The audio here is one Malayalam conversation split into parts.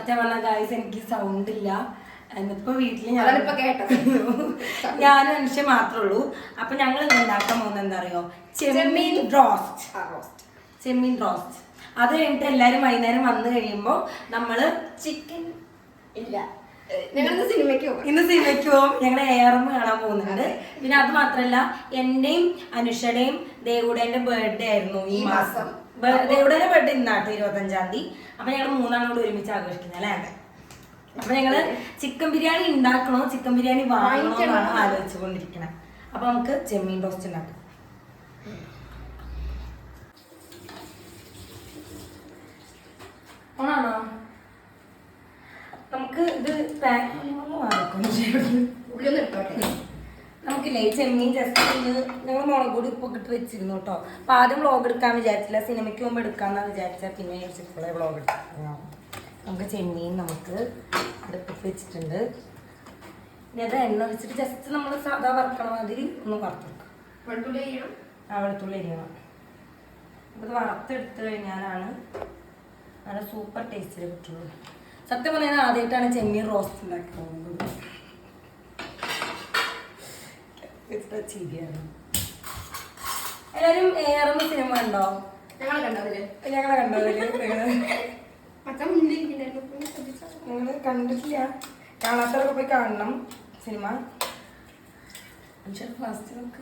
സത്യം പറഞ്ഞ ഗായ്സ് എനിക്ക് സൗണ്ട് ഇല്ല. എന്നിപ്പോ വീട്ടില് ഞാനും അനുഷ്യ മാത്രമേ ഉള്ളൂ. അപ്പൊ ഞങ്ങൾ ഉണ്ടാക്കാൻ പോകുന്നത് എന്താ അറിയോ, ചെമ്മീൻ റോസ്റ്റ്. അത് കഴിഞ്ഞിട്ട് എല്ലാരും വൈകുന്നേരം വന്നു കഴിയുമ്പോ നമ്മള് ചിക്കൻ ഇല്ല, ഇന്ന് സിനിമയ്ക്ക് പോകും. ഞങ്ങൾ ARM കാണാൻ പോകുന്നുണ്ട്. പിന്നെ അത് മാത്രല്ല, എന്റെയും അനുഷയുടെയും ദേവുടേന്റെ ബർത്ത്ഡേ ആയിരുന്നു ഈ മാസം. ദേവുടേന്റെ ബർത്ത്ഡേ ഇന്നാട്ടോ 25-ാം തീയതി. അപ്പൊ ഞങ്ങൾ മൂന്നാളും കൂടി ഒരുമിച്ച് ആഘോഷിക്കുന്നത് അല്ലേ. അപ്പൊ ഞങ്ങള് ചിക്കൻ ബിരിയാണി ഉണ്ടാക്കണോ ചിക്കൻ ബിരിയാണി വാങ്ങണോ എന്നാണ് ആലോചിച്ചുകൊണ്ടിരിക്കണേ. അപ്പൊ നമുക്ക് ചെമ്മീൻ റോസ്റ്റ് ഉണ്ടാക്കാം. ആണോ നമുക്ക് ഇത് നമുക്കില്ലേ ചെമ്മീൻ ജസ്റ്റ് ഞങ്ങൾ മുളക് പൊടി ഉപ്പൊക്കെ ഇട്ട് വെച്ചിരുന്നു കേട്ടോ. അപ്പൊ ആദ്യം വ്ളോഗ് എടുക്കാൻ വിചാരിച്ചില്ല, സിനിമയ്ക്ക് പോകുമ്പോൾ എടുക്കാന്നാണ് വിചാരിച്ചാൽ പിന്നെ വിചാരിച്ചിട്ടുള്ള വ്ളോഗ് എടുക്കാം. നമുക്ക് ചെമ്മീൻ നമുക്ക് അടുപ്പത്ത് വെച്ചിട്ടുണ്ട്. ഇനി അത് എണ്ണ വെച്ചിട്ട് ജസ്റ്റ് നമ്മൾ സാധാ വറുക്കണ മാതിരി ഒന്ന് വറുത്തെടുക്കാം. വെളുത്തുള്ളി അരിയണം. അപ്പോൾ ഇത് വറുത്തെടുത്ത് കഴിഞ്ഞാലാണ് നല്ല സൂപ്പർ ടേസ്റ്റിൽ കിട്ടുള്ളൂ. സത്യം പറഞ്ഞാൽ ആദ്യമായിട്ടാണ് ചെമ്മീൻ റോസ്റ്റ് ഉണ്ടാക്കുന്നത്. എല്ലാരും ARM സിനിമ ഉണ്ടോ? ഞങ്ങളെ കണ്ടതില് നിങ്ങള് കണ്ടിട്ടില്ല. കാണാത്തവരൊക്കെ പോയി കാണണം സിനിമ. ഫാസ്റ്റ് നോക്ക്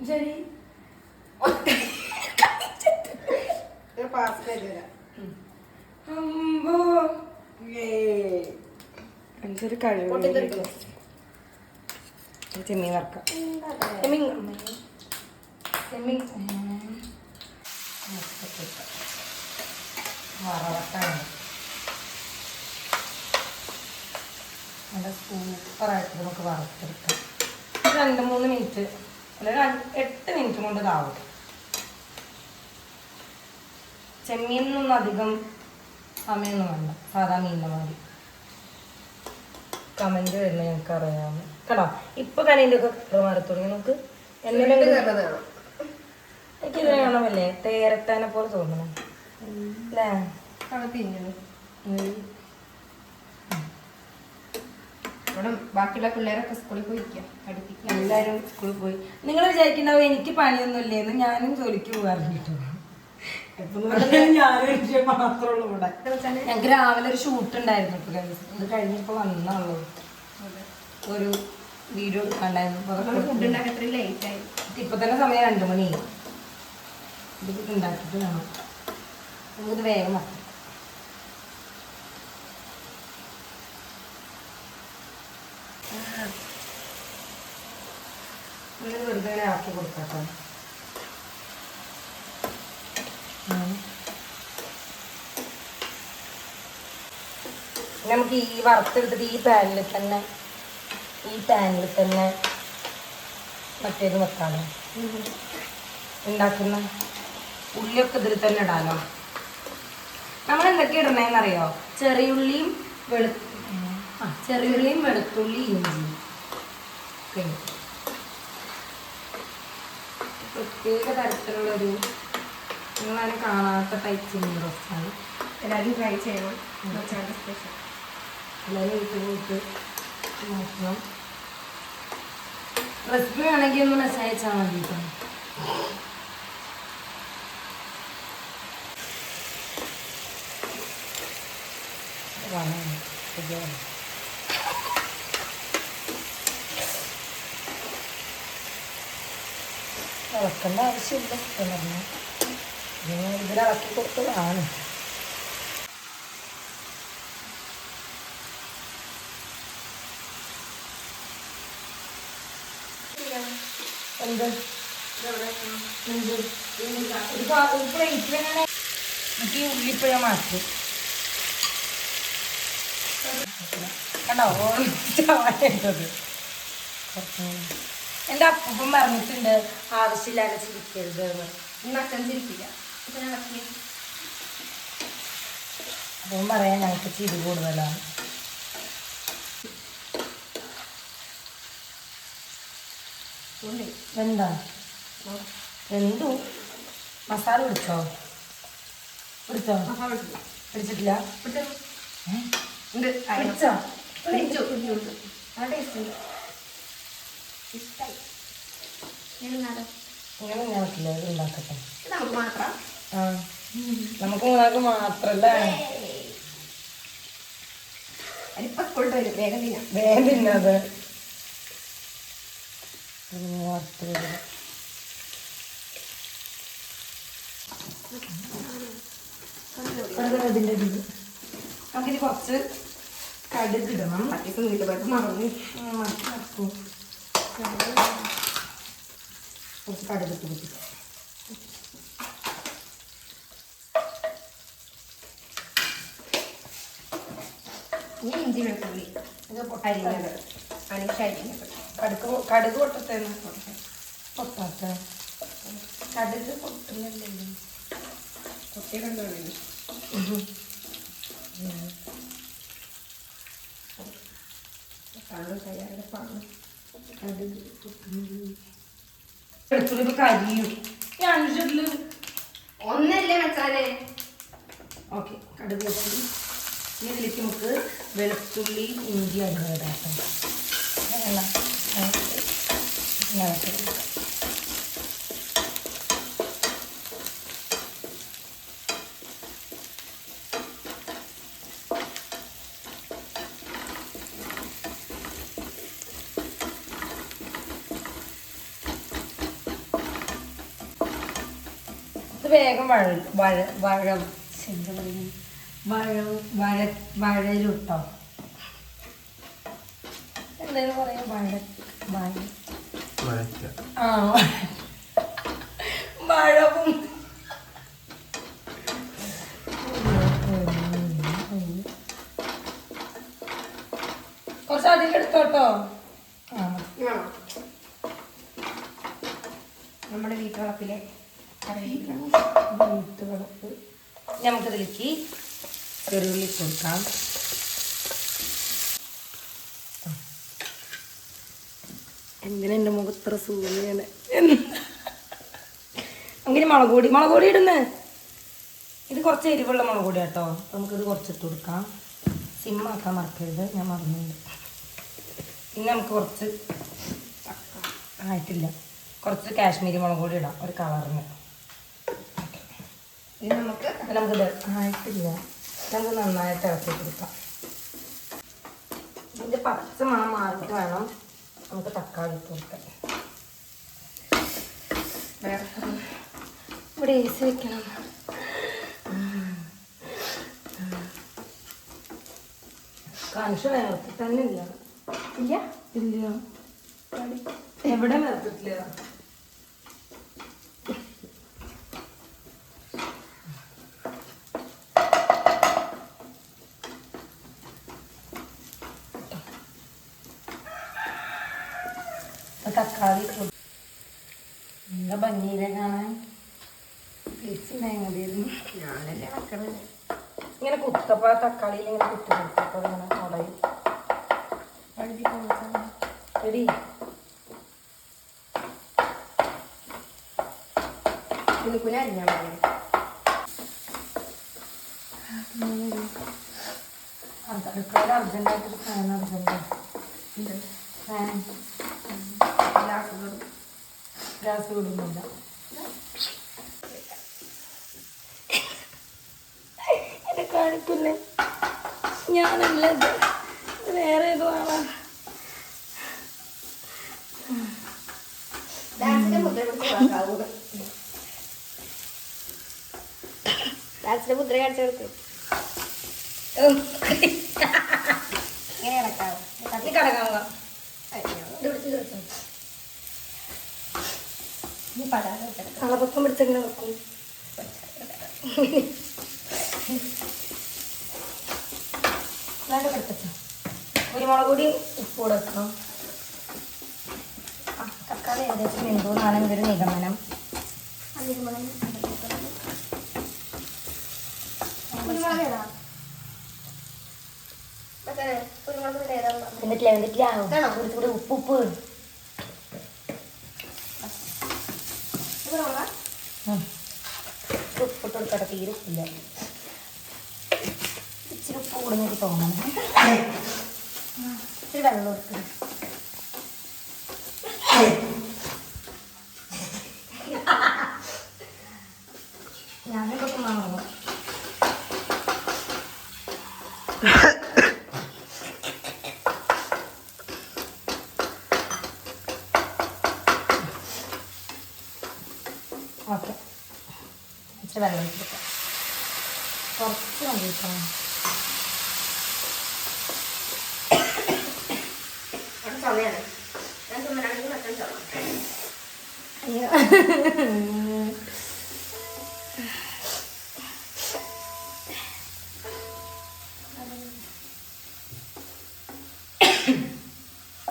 ശരി. എനിക്കൊരു കഴിവ് ചെമ്മീൻ വറക്കാം. വറവട്ടാണ് നല്ല സൂപ്പറായിട്ട് നമുക്ക് വറുത്തെടുക്കാം. 2-3 മിനിറ്റ് അല്ലെങ്കിൽ 8 മിനിറ്റ് കൊണ്ട് ഇതാവും. ചെമ്മീനൊന്നും അധികം സമയമൊന്നും വേണ്ട, സാധാ മീനിൻ്റെ മാതിരി. കമന്റ് വരുന്നത് ഞങ്ങൾക്ക് അറിയാം കേട്ടോ. ഇപ്പൊ കനീൻ്റെ ഒക്കെ മാറി തുടങ്ങി. നമുക്ക് എനിക്കിത് കാണാമല്ലേ തേരട്ടാനെ പോലെ തോന്നണം അല്ലേ. ബാക്കിയുള്ള പിള്ളേരൊക്കെ സ്കൂളിൽ പോയി എല്ലാരും സ്കൂളിൽ പോയി. നിങ്ങൾ വിചാരിക്കണ്ടാവും എനിക്ക് പണിയൊന്നും ഇല്ലേന്ന്. ഞാനും ജോലിക്ക് പോകാറുണ്ട്. ഞങ്ങക്ക് രാവിലെ ഒരു ഷൂട്ട് ഉണ്ടായിരുന്നു. ഇത് കഴിഞ്ഞപ്പോ വന്നുള്ളൂ. ഒരു വീഡിയോ എടുക്കാണ്ടായിരുന്നു. ഇപ്പൊ തന്നെ സമയം 2 മണി. ഇത് ഉണ്ടാക്കിട്ട് വേണം നമുക്കിത് വേഗം വരണം. വെറുതെ ആക്കി കൊടുക്കാം. നമുക്ക് ഈ വറുത്തെടുത്തിട്ട് ഈ പാനിൽ തന്നെ മറ്റേത് വെക്കാമോ, ഉണ്ടാക്കുന്ന ഉള്ളിയൊക്കെ ഇതിൽ തന്നെ ഇടാലോ. നമ്മൾ എന്തൊക്കെ ഇടണേന്നറിയോ, ചെറിയുള്ളിയും വെളുത്തുള്ളി ഇഞ്ചി. പ്രത്യേക തരത്തിലുള്ളൊരു നിങ്ങളാരും കാണാത്ത ടൈപ്പ് ചെമ്മീൻ റോസ്റ്റാണ്. എല്ലാവരും ട്രൈ ചെയ്യണം. സ്പെഷ്യൽ എല്ലാവരും വീട്ടിൽ നോക്കണം. റെസിപ്പി വേണമെങ്കിൽ ഒന്ന് മെസ്സേജ് അയച്ചാൽ മതി കേട്ടോ. ഇളക്കേണ്ട ആവശ്യമില്ല. പറഞ്ഞാൽ ഇതിലിളക്കി കൊടുത്തതാണ്. എന്ത് പ്ലേറ്റിലാണ് എനിക്ക് ഉള്ളിപ്പോ ഞാൻ മാറ്റി കണ്ടോ. ഇട്ടത് എൻ്റെ അപ്പം പറഞ്ഞിട്ടുണ്ട് ആവശ്യമില്ലാതെ ചിരിക്കരുത്. അച്ഛൻ ചിരിക്കില്ല. അപ്പം പറയാൻ ഞങ്ങൾക്ക് ചിരി കൂടുതലാണ്. എന്താ എന്തു മസാല പിടിച്ചോ? പിടിച്ചിട്ടില്ല. ഉണ്ട് പിടിച്ചോ? പിടിച്ചു ആ ടേസ്റ്റ് ഉണ്ട് ഇഷ്ടമായി ഞാനെന്നാലോ ഇങ്ങനെ ഞാൻ പറ്റില്ല, ഇത് ഉണ്ടാക്കട്ടെ. ഇത് നമുക്ക് മാത്രം ആ നമുക്ക് മൂന്നാൾക്ക് മാത്രല്ലേ അതിപ്പോ സ്കൂളിൽ വരും വേഗം തിന്നാം. വേഗം തിന്നത് ഇതിൻ്റെ അടിയിൽ നമുക്കിനി കുറച്ച് കടുക് ഇടണം. പട്ടിക്ക് വീട്ടുപോയപ്പോൾ മറന്നു. കുറച്ച് കടുക് ഇട്ട് കൊടുക്കുക. ഇനി ഇഞ്ചി വെളുത്തുള്ളി ഇത് അരിഞ്ഞത് അനിഷ അരിഞ്ഞത് കടുക് പൊട്ടത്തേന്ന് പൊട്ടാത്ത കടുക് പൊട്ടുന്നല്ലേ കൊത്തിയ കണ്ടുകൊണ്ടിരുന്നു. വെളുത്തുള്ളി കരിയും ഞാൻ ഒന്നല്ലേ വെച്ചാലേ ഓക്കെ. കടുക് പൊട്ടി ഇനി ഇതിലേക്ക് നമുക്ക് വെളുത്തുള്ളി ഇഞ്ചി അരിഞ്ഞിടാം. ഇത് വേഗം വഴരുട്ടോ. എന്തായാലും പറയാം ആ വഴവും കുറച്ച് അധികം എടുത്തോട്ടോ. ആ നമ്മുടെ വീട്ടുവളപ്പിലെ വീട്ടുവളപ്പ് നമുക്കിതിലേക്ക് ചെറുള്ളി കൊടുക്കാം. എന്തിനാ എൻ്റെ മുഖത്ര സൂര്യാണ്. നമുക്കിനി മുളക് പൊടി ഇടുന്നേ. ഇത് കുറച്ച് എരിവുള്ള മുളക് പൊടി കേട്ടോ. നമുക്കിത് കുറച്ചിട്ട് കൊടുക്കാം. സിമ്മാക്കാൻ മറക്കരുത്, ഞാൻ മറന്നുണ്ട്. പിന്നെ നമുക്ക് കുറച്ച് ആയിട്ടില്ല, കുറച്ച് കാശ്മീരി മുളക് പൊടി ഇടാം ഒരു കളറിന്. ഇത് നമുക്കിത് ആയിട്ടില്ല, നമുക്ക് നന്നായിട്ട് ഇറക്കി കൊടുക്കാം. ഇതിൻ്റെ പച്ച മണം മാറിയിട്ട് വേണം നമുക്ക് തക്കാളി ഇട്ട് കൊടുക്കാം. ഇവിടെ ഏസി വെക്കണം. കനുഷ നേരത്തെ തന്നെ ഇല്ല ഇല്ല ഇല്ല എവിടെ നിർത്തിട്ടില്ല. തക്കാളി എന്താ ഭംഗിയിലെ കാണാൻ മതിയായിരുന്നു. ഞാനല്ലേ മക്കള് ഇങ്ങനെ കുത്തപ്പോൾ തക്കാളിയിൽ ഇങ്ങനെ കുത്തി കൊടുത്തപ്പോൾ ഇങ്ങനെ ഉടയും. എടി കുനുക്കുന അരിഞ്ഞാൽ മതി. അടുക്കളയിൽ അർജൻറ്റായിട്ടൊരു ഫാൻ അർജൻറ്റ് ഫാൻ ഗ്യാസ് വിടുന്നില്ല. എന്നെ കാണിക്കുന്നേ ഞാനല്ല, ഇത് വേറെ ഏതോ ആളാ. ഡാൻസിന്റെ മുദ്ര കാണിച്ചു കൊടുക്കും. ഇങ്ങനെ കിടക്കാവോ? തട്ടി കിടക്കാവുക. കളപക്കം പിടിച്ചെങ്ങനെ വെക്കും. വേണ്ട കിടക്കച്ച. കുരുമുളക് പൊടി ഉപ്പ് കൂടെ വെക്കണം. തക്കാളി ഏകദേശം എന്തോന്നാണ് എൻ്റെ ഒരു നിഗമനം. എന്നിട്ടില്ല കൂടി ഉപ്പ് ഉപ്പിട്ട് കൊടുക്കട്ടെ. തീരെ ഉപ്പില്ല, ഇച്ചിരി ഉപ്പ് കൂടുതൽ തോന്നണം. ഇത്തിരി വെള്ളം കൊടുക്കണം. ഞാനിതൊക്കെ മാറും. ഓക്കെ, ഇച്ചിരി വെള്ളം എടുക്കാം. കുറച്ച് മതിട്ടോ. ചുമയാണ്. ഞാൻ ചുമരാണെങ്കിൽ മറ്റൊരു ചുമ. അയ്യോ,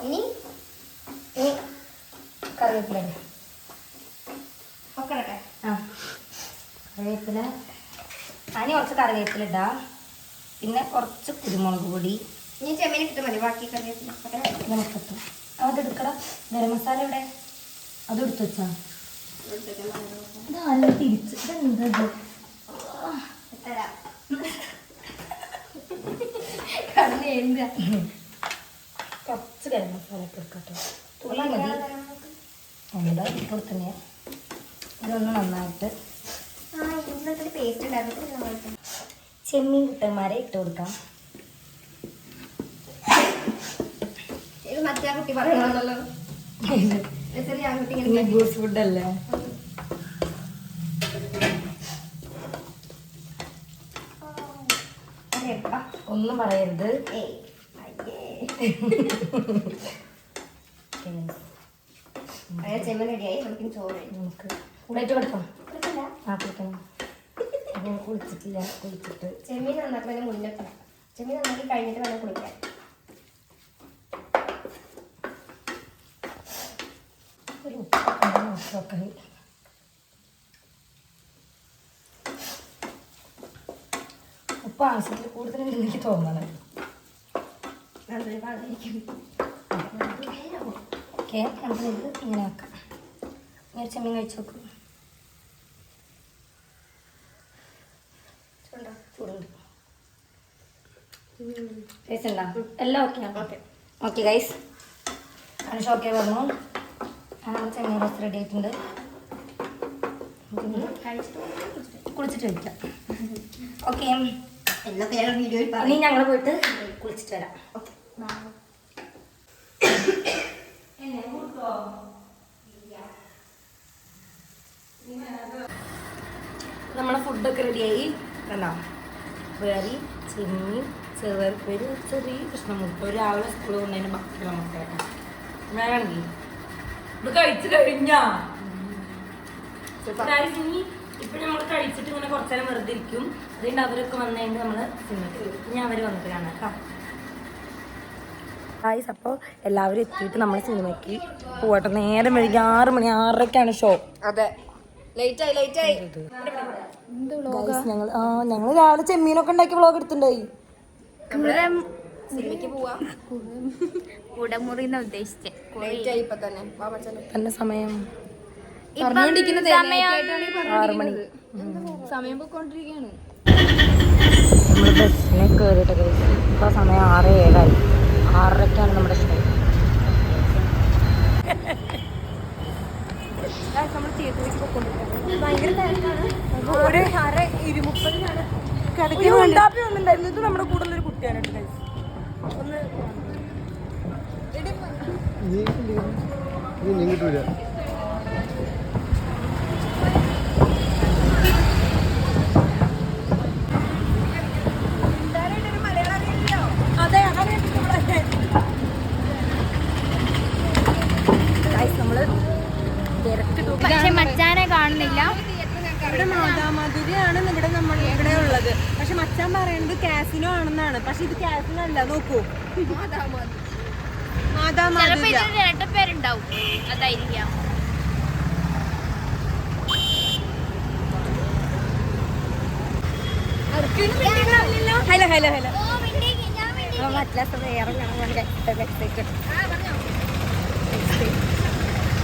ഇനി കറിവേപ്പില. ഒക്കെ ഇടട്ടെ. ആ, കറിവേപ്പില. അതിന് കുറച്ച് കറിവേപ്പില ഇടാം. പിന്നെ കുറച്ച് കുരുമുളക് പൊടി. ഇനി ചെമ്മീൻ ഇട്ടിട്ട് മതി. ബാക്കി കറിവേപ്പില നമുക്കെത്തും. അതെടുക്കണം. ഗരം മസാല ഇവിടെ അത് എടുത്തു വെച്ചാ നല്ല തിരിച്ച്. ഇതെന്തത്? കുറച്ച് ഗരം മസാല ഒക്കെ എടുക്കട്ടെ. തുള്ളി മതി. ഉണ്ട് ഇപ്പോൾ തന്നെ. ഇതൊന്ന് നന്നായിട്ട് പേസ്റ്റ് ഉണ്ടായിരുന്നു. ചെമ്മീൻ കുട്ടന്മാരെ ഇട്ട് കൊടുക്കാം. ഇത് മറ്റേ ആ കുട്ടി പറയണല്ലോ. ആ കുട്ടി ഇങ്ങനെ ഗൂസ് ഫുഡല്ലേ? ഒന്നും പറയരുത്. ചെമ്മീൻ റെഡിയായി. നമുക്ക് ചോറ് നമുക്ക് പ്ലേറ്റ് കൊടുക്കാം. ആ കൊടുക്കണം. അപ്പോൾ കുളിച്ചിട്ടില്ല. കുളിച്ചിട്ട് ചെമ്മീൻ നന്നാക്കുന്നതിന് മുന്നേ ചെമ്മീൻ നന്നാക്കി കഴിഞ്ഞിട്ട് വേണം കുളിക്കാൻ. ഒരു ഉപ്പൊക്കെ നോക്കി. ഉപ്പ് ആവശ്യത്തിൽ കൂടുതൽ എനിക്ക് തോന്നണം. ഓക്കെ, നമുക്കിത് ഇങ്ങനെ ആക്കാം. ഇങ്ങനെ ചെമ്മീൻ കഴിച്ച് നോക്കും. ചൂടുണ്ട്. ടേസ്റ്റ് ഉണ്ടോ? എല്ലാം okay. Okay guys, Anusha okay പറഞ്ഞു. ചെമ്മീൻ റോസ്റ്റ് റെഡി ആയിട്ടുണ്ട്. കുളിച്ചിട്ട് കഴിക്കാം. ഓക്കെ, ഇനി ഞങ്ങൾ പോയിട്ട് കുളിച്ചിട്ട് വരാം. നമ്മളെ ഫുഡൊക്കെ റെഡിയായി. കണ്ടോ? വേറി, ചെമ്മീൻ, ചെറുപയർ, ചെറിയ കഷ്ണമുട്ട. രാവിലെ സ്കൂളിൽ കൊണ്ടതിന് ബാക്കിയുള്ള മുട്ടയാണ്. വേണമെങ്കിൽ ഇത് കഴിച്ചു കഴിഞ്ഞാ ഇപ്പൊ നമ്മൾ കഴിച്ചിട്ട് ഇങ്ങനെ കുറച്ചേരം വെറുതെ ഇരിക്കും. അതുകൊണ്ട് അവരൊക്കെ വന്നു കഴിഞ്ഞാൽ നമ്മള് സിനിമയ്ക്ക് ഇനി അവര് വന്നിട്ട് കാണാം കേട്ടോ. ഗായ്സ്, അപ്പോൾ എല്ലാവരും എത്തിയിട്ട് നമ്മൾ സിനിമയ്ക്ക് പോകട്ടെ. നേരം വൈകി 6 മണി 6:30ക്കാണ് ഷോ. അതെ, ലേറ്റായി. ഞങ്ങൾ രാവിലെ ചെമ്മീനൊക്കെ ഉണ്ടാക്കി വ്ളോഗ് എടുത്തിട്ടുണ്ടായി. സിനിമയ്ക്ക് പോവാം. തന്നെ സമയം 6 മണി. സമയം പോയിക്കൊണ്ടിരിക്കുകയാണ്. നമ്മൾ ബസ്സിനെ കയറിയിട്ട് ഇപ്പോൾ സമയം 6:07. 6:30ക്കാണ് നമ്മുടെ ഷോ. നമ്മൾ തിയേറ്ററിലേക്ക് പോയിക്കൊണ്ടിരിക്കുന്നത്. ഭയങ്കര തിരക്കാണ്. 6:20 ഒന്നുണ്ടായിരുന്നു. ഇത് നമ്മുടെ കൂടുതലൊരു കുട്ടിയാണ് കേട്ടോ. പക്ഷെ മച്ചാനെ കാണുന്നില്ല. ഇവിടെ മാതാമാധുരിയാണ് ഇവിടെ ഉള്ളത്. പക്ഷെ മച്ചാൻ പറയുന്നത് കാസിനോ ആണെന്നാണ്. പക്ഷെ ഇത് കാസിനോ അല്ല. നോക്കൂ, മാതാമാധുരി പേരുണ്ടാവും, അതായിരിക്കാം. Hello hello hello.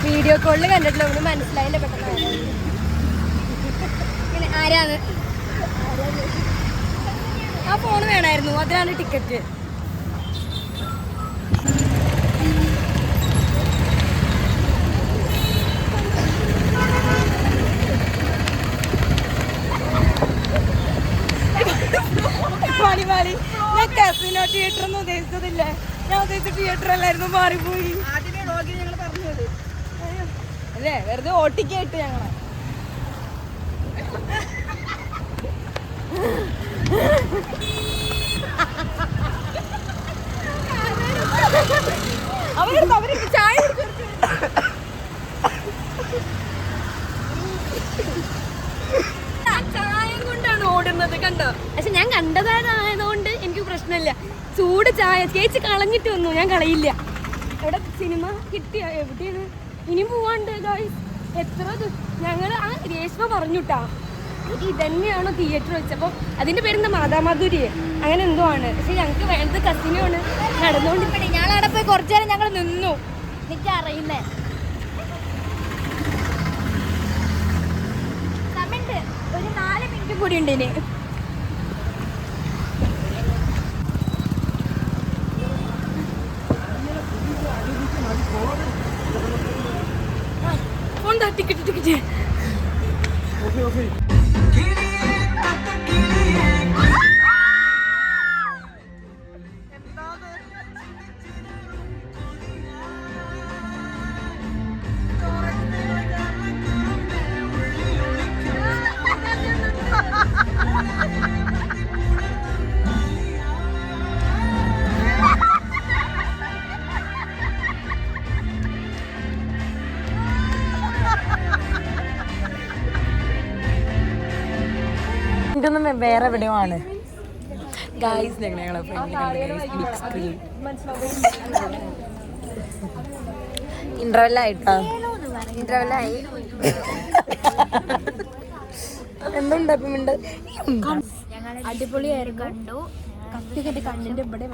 വീഡിയോ കോളിൽ കണ്ടിട്ടില്ല, ഒന്നും മനസ്സിലായില്ല പെട്ടെന്ന്. ആരാണ് ആ ഫോൺ വേണമായിരുന്നു, അതിനാണ് ടിക്കറ്റ്. ഞാൻ കസിനോ തിയേറ്റർ ഒന്നും ഉദ്ദേശിച്ചതില്ല, ഞാൻ ഉദ്ദേശിച്ച തിയേറ്റർ അല്ലായിരുന്നു, മാറിപ്പോയി. അല്ലേ വെറുതെ ഓട്ടിക്കായിട്ട് ഞങ്ങളെ. അവർക്ക് ചായ ചായം കൊണ്ടാണ് ഓടുന്നത് കണ്ടോ. പക്ഷെ ഞാൻ കണ്ടതായതുകൊണ്ട് എനിക്ക് പ്രശ്നമില്ല. ചൂട് ചായ ചേച്ചി കളഞ്ഞിട്ട് വന്നു, ഞാൻ കളയില്ല. എവിടെ സിനിമ കിട്ടിയ എവിടെയാണ് ഇനിയും പോവാണ്ട് ഗായ്സ്. എത്ര ഞങ്ങൾ ആ രേഷ്മ പറഞ്ഞുട്ടാ ഇതന്നെയാണോ തിയേറ്റർ വെച്ചപ്പോൾ അതിന്റെ പേരെന്താ മാതാമാധുരി അങ്ങനെ എന്തോ ആണ്. പക്ഷെ ഞങ്ങൾക്ക് വേണ്ടത് കസിനോ ആണ് നടന്നുകൊണ്ടിരിക്കണേ. ഞാൻ അവിടെ പോയി കുറച്ചു നേരം ഞങ്ങൾ നിന്നു. എനിക്ക് അറിയുന്നേ സമയത്ത് ഒരു 4 മിനിറ്റ് കൂടി ഉണ്ട് ഇനി. ടിക്കറ്റ് ടിക്കറ്റ് ഇതൊന്നും വേറെ എവിടെയോ ആണ് ഗായ്സ്. ഞങ്ങളെ ബിഗ് സ്ക്രീൻ ഇന്റർവെല്ലായിട്ടാ, ഇന്റർവെല്ലായി. എന്തുണ്ട് അപ്പിമുണ്ട്? അടിപൊളിയായിരുന്നു. കണ്ടു കണ്ണിന്റെ ഇവിടെ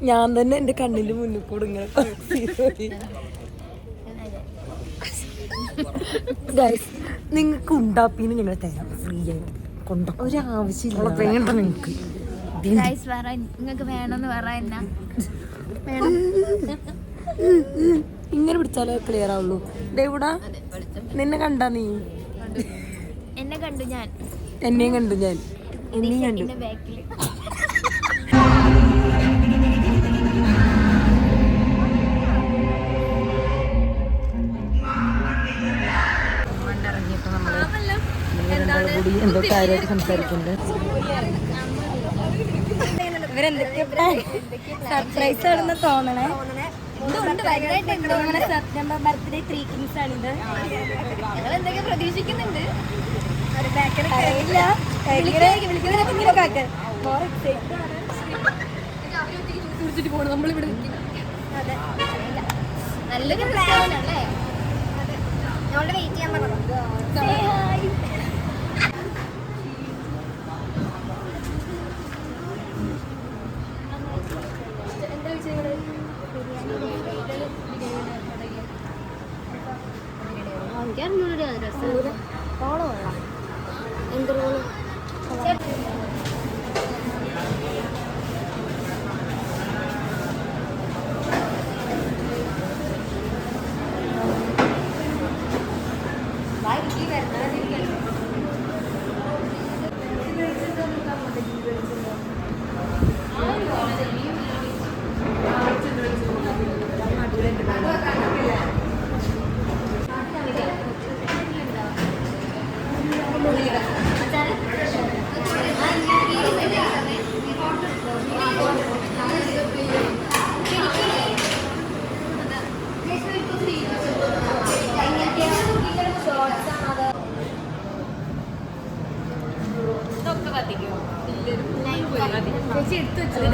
ഞാൻ തന്നെ എന്റെ കണ്ണിന്റെ മുന്നിൽ കൂടെ ഇങ്ങനെ ഗൈസ്. നിങ്ങൾക്ക് ഉണ്ടാപ്പിന്ന് ഞങ്ങൾ തരാം ഫ്രീ ആയിട്ട്. കൊണ്ടോ ഒരാവശ്യമില്ല, വേണ്ട നിങ്ങൾക്ക്. നിങ്ങൾക്ക് വേണമെന്ന് പറയാ ഇങ്ങനെ പിടിച്ചാലേ ക്ലിയർ ആവുള്ളൂ. ദേവിടാ നിന്നെ കണ്ടാ നീ? എന്നെ കണ്ടു ഞാൻ, എന്നെയും കണ്ടു ഞാൻ, എന്നെയും കണ്ടു. ബാക്കിൽ എന്തോ കാര്യമായിട്ട് സംസാരിക്കുന്നുണ്ട്. ഇവരെന്തൊക്കെയാ സർപ്രൈസ് ആണെന്ന് തോന്നണേ. സെപ്റ്റംബർ ബർത്ത്ഡേ 3 കിങ്സ് ആണിത്. ഞങ്ങൾ എന്തൊക്കെ പ്രതീക്ഷിക്കുന്നുണ്ട്. നല്ലൊരു പ്ലാൻ അല്ലേ? ഞങ്ങളുടെ വെയിറ്റ് ചെയ്യാൻ പറഞ്ഞു.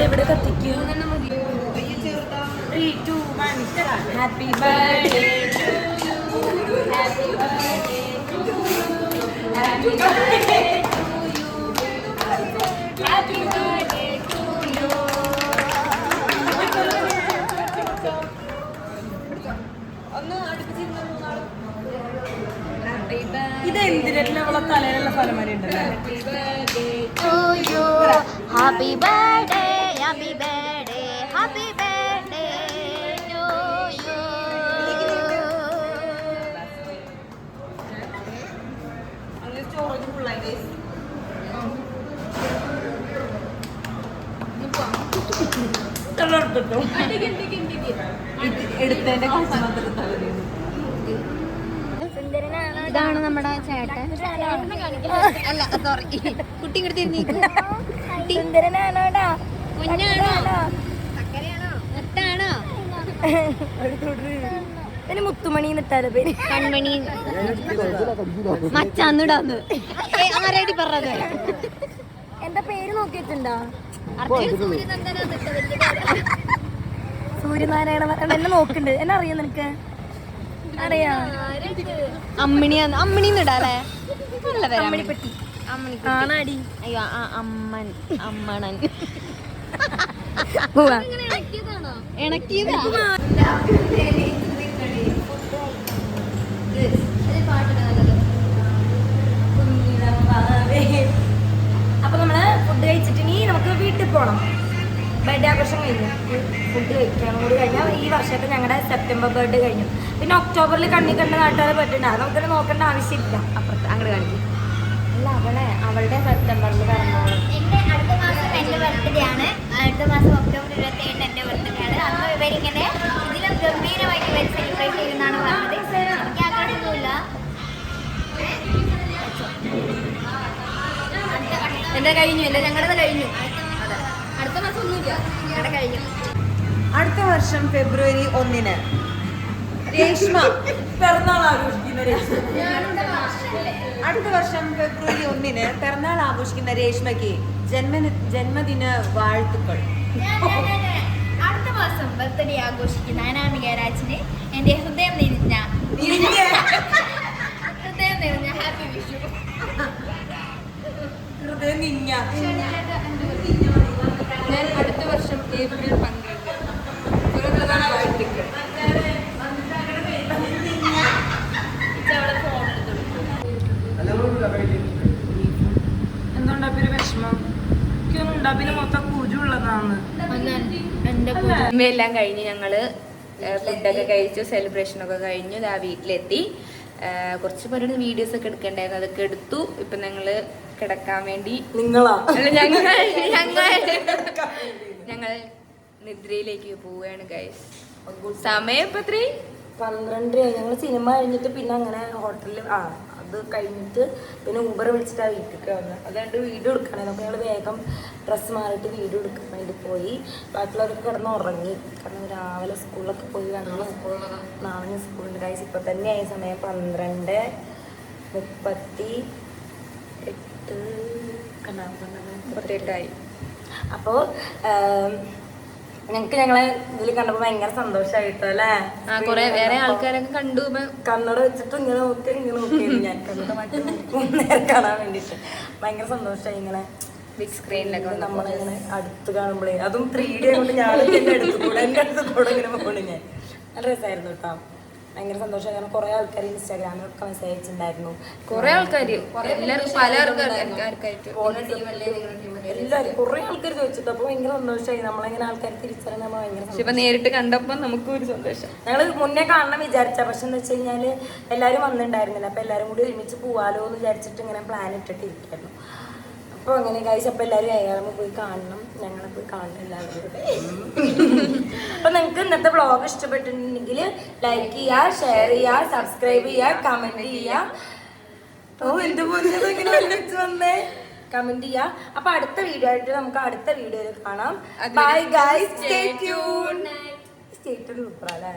എവിടെ കത്തിക്കൂ? 3, 2, 1 happy birthday to you, happy birthday to you, happy birthday to you, happy birthday to you. ഒന്ന് അടുപ്പിച്ചിരുന്നു. ഹാപ്പി ഇത് എന്തിനാ അവളെ തലയിലുള്ള ഫലം വരെ ഉണ്ടല്ലോ. Happy birthday happy birthday happy birthday to you. Storage ഫുള്ളായി എടുത്തതിന്റെ കുറച്ച് മാത്രം തലറിയുന്നു. ഇതാണ് നമ്മുടെ ചേട്ടൻ. അല്ല സോറി, കുട്ടി ഇങ്ങോട്ട് തിരിഞ്ഞേക്കും. സുന്ദരനാണോടാ? കുഞ്ഞാണോ? മുത്താണോ? പിന്നെ മുത്തുമണി എന്നിട്ടാലോ പേര്. കൺമണി മച്ചാന്നിടാന്ന് ആരായിട്ട് പറഞ്ഞത്? എന്താ പേര് നോക്കിയിട്ടുണ്ടോ? സൂര്യനന്ദന. സൂര്യനാരായണ എന്നെ നോക്കുന്നുണ്ട്. എന്നെ അറിയാം നിനക്ക്? അറിയാം. അമ്മിണിയാന്ന്. അമ്മിണിന്നിടാല്ലേ? നല്ല പേര്. അമ്മിണിപ്പെട്ടി. അമ്മിണിക്കുട്ടി. ആണാടി. അയ്യോ അമ്മൻ അമ്മണൻ. പോവാ. ഇണക്കിയതാ. അപ്പൊ നമ്മള് ഫുഡ് കഴിച്ചിട്ട് ഇനി നമുക്ക് വീട്ടിൽ പോണം. ബർത്ത്ഡേ ആഘോഷം കഴിഞ്ഞു. ഫുഡ് കഴിക്കണം കൂടി കഴിഞ്ഞാൽ ഈ വർഷത്തെ ഞങ്ങളുടെ സെപ്റ്റംബർ ബർത്ത്ഡേ കഴിഞ്ഞു. പിന്നെ ഒക്ടോബറിൽ കണ്ണി കണ്ട നാട്ടുകാരെ ബർത്ത്ഡേ ഉണ്ട്. അത് നമുക്കൊരു നോക്കേണ്ട ആവശ്യമില്ല. അപ്പുറത്ത് അങ്ങോട്ട് കാണിക്കും. അല്ല അവളുടെ സെപ്റ്റംബറിൽ പറഞ്ഞോളൂ. എന്റെ അടുത്ത മാസം എന്റെ ബർത്ത്ഡേ ആണ്. അടുത്ത മാസം ഒക്ടോബർ 27 എന്റെ ബർത്ത്ഡേ ആണ്. അന്ന് ഇവരിങ്ങനെ ഇതിലും ഗംഭീരമായിട്ട് ഇവർ സെലിബ്രേറ്റ് ചെയ്യുന്നതാണ് പറഞ്ഞത്. എനിക്ക് ആഗ്രഹമൊന്നുമില്ല. എന്റെ കഴിഞ്ഞു. എന്റെ ഞങ്ങളുടെ കഴിഞ്ഞു. അടുത്ത മാസം ഒന്നുമില്ല, ഞങ്ങളുടെ കഴിഞ്ഞു. അടുത്ത വർഷം ഫെബ്രുവരി 1 രേഷ്മ പിറന്നാൾ ആഘോഷിക്കുന്ന രേഷ്മ. അടുത്ത വർഷം ഫെബ്രുവരി 1 പിറന്നാൾ ആഘോഷിക്കുന്ന രേഷ്മയ്ക്ക് ജന്മദിന വാഴ്ത്തുക്കൾ. അടുത്ത മാസം ബർത്ത്ഡേ ആഘോഷിക്കുന്ന അനാമിക രാജിന് എന്റെ ഹൃദയം നിറഞ്ഞ ഹാപ്പി വിഷു. ഹൃദയം നിഞ്ഞ. ഞാൻ അടുത്ത വർഷം ഏപ്രിൽ 12 പിറന്നാൾ വാഴ്ത്തുക്കൾ. എന്തുണ്ടാപ്പിയൊരു വിഷമം? എനിക്കൊന്നും ഉണ്ടാപ്പിന് മൊത്തം കുരുള്ളതാണ്. എല്ലാം കഴിഞ്ഞ് ഞങ്ങള് ഫുഡൊക്കെ കഴിച്ചു, സെലിബ്രേഷനൊക്കെ കഴിഞ്ഞു. ഇതാ വീട്ടിലെത്തി. കുറച്ച് പേരുടെ വീഡിയോസ് ഒക്കെ എടുക്കണ്ടായിരുന്നു, അതൊക്കെ എടുത്തു. ഇപ്പൊ ഞങ്ങള് കിടക്കാൻ വേണ്ടി നിങ്ങളാ അല്ല ഞങ്ങൾ നിദ്രയിലേക്ക് പോവുകയാണ് ഗൈസ്. സമയം ഇപ്പൊ 12 ഞങ്ങൾ സിനിമ കഴിഞ്ഞിട്ട് പിന്നെ അങ്ങനെ ഹോട്ടലിൽ അത് കഴിഞ്ഞിട്ട് പിന്നെ ഊബർ വിളിച്ചിട്ട് ആ വീട്ടിലേക്ക് വന്നത്. അതുകൊണ്ട് വീഡിയോ എടുക്കണേ. അപ്പോൾ ഞങ്ങൾ വേഗം ഡ്രസ്സ് മാറിയിട്ട് വീഡിയോ എടുക്കാൻ വേണ്ടി പോയി. ബാക്കിയുള്ളവരൊക്കെ കിടന്ന് ഉറങ്ങി. കാരണം രാവിലെ സ്കൂളിലൊക്കെ പോയി വന്നു. നാളെ സ്കൂളുണ്ട് ഗൈസ്. ഇപ്പോൾ തന്നെ ആയ സമയം 12:38 അപ്പോൾ ഞങ്ങൾക്ക് ഞങ്ങളെ ഇതിൽ കണ്ടപ്പോൾ ഭയങ്കര സന്തോഷമായിട്ടോ അല്ലേ? കൊറേ വേറെ ആൾക്കാരൊക്കെ കണ്ടു. കണ്ണട വെച്ചിട്ട് ഇങ്ങനെ നോക്കി ഞാൻ കണ്ണട മാറ്റി നേരെ കാണാൻ വേണ്ടിയിട്ട് ഭയങ്കര സന്തോഷമായി. ഇങ്ങനെ ബിഗ് സ്ക്രീനിലൊക്കെ നമ്മളിങ്ങനെ അടുത്ത് കാണുമ്പോഴേ അതും 3D കൊണ്ട് ഞാൻ എൻ്റെ അടുത്ത് കൂടെ ഇങ്ങനെ പോകണേ. ഞാൻ നല്ല രസമായിരുന്നു കേട്ടോ. ഭയങ്കര സന്തോഷമായി. കാരണം കുറെ ആൾക്കാർ ഇൻസ്റ്റാഗ്രാമിലൊക്കെ മെസ്സേജ് അയച്ചിട്ടുണ്ടായിരുന്നു. കുറെ ആൾക്കാര് എല്ലാവരും പല ആൾക്കാർക്കായിട്ട് എല്ലാവരും കുറെ ആൾക്കാർ ചോദിച്ചിട്ട്. അപ്പോൾ ഭയങ്കര സന്തോഷമായി. നമ്മളെങ്ങനെ ആൾക്കാർ തിരിച്ചറിയാൻ നമ്മൾ ഭയങ്കര ഇപ്പൊ നേരിട്ട് കണ്ടപ്പോ നമുക്കും ഒരു സന്തോഷം. ഞങ്ങൾ മുന്നേ കാണണം വിചാരിച്ച, പക്ഷെ എന്താ വെച്ച് കഴിഞ്ഞാൽ എല്ലാവരും വന്നിട്ടുണ്ടായിരുന്നില്ല. അപ്പോൾ എല്ലാവരും കൂടി ഒരുമിച്ച് പോവാലോ എന്ന് വിചാരിച്ചിട്ട് ഇങ്ങനെ പ്ലാൻ ഇട്ടിട്ടിരിക്കുന്നു. അപ്പോൾ അങ്ങനെ കഴിച്ച് അപ്പോൾ എല്ലാവരും അയാളും പോയി കാണണം. ഞങ്ങളെ പോയി കാണണം എല്ലാവരും. അപ്പോൾ നിങ്ങൾക്ക് ഇന്നത്തെ വ്ളോഗ് ഇഷ്ടപ്പെട്ടിട്ടുണ്ടെങ്കിൽ ലൈക്ക് ചെയ്യുക, ഷെയർ ചെയ്യുക, സബ്സ്ക്രൈബ് ചെയ്യുക, കമൻറ്റ് ചെയ്യുക. ഓ എന്ത് പോകുന്നത് ഇങ്ങനെ വന്നേ കമൻറ്റ് ചെയ്യുക. അപ്പോൾ അടുത്ത വീഡിയോ ആയിട്ട് നമുക്ക് അടുത്ത വീഡിയോയിൽ കാണാം. Bye guys, stay tune. Stay tune സൂപ്പറാ അല്ലേ?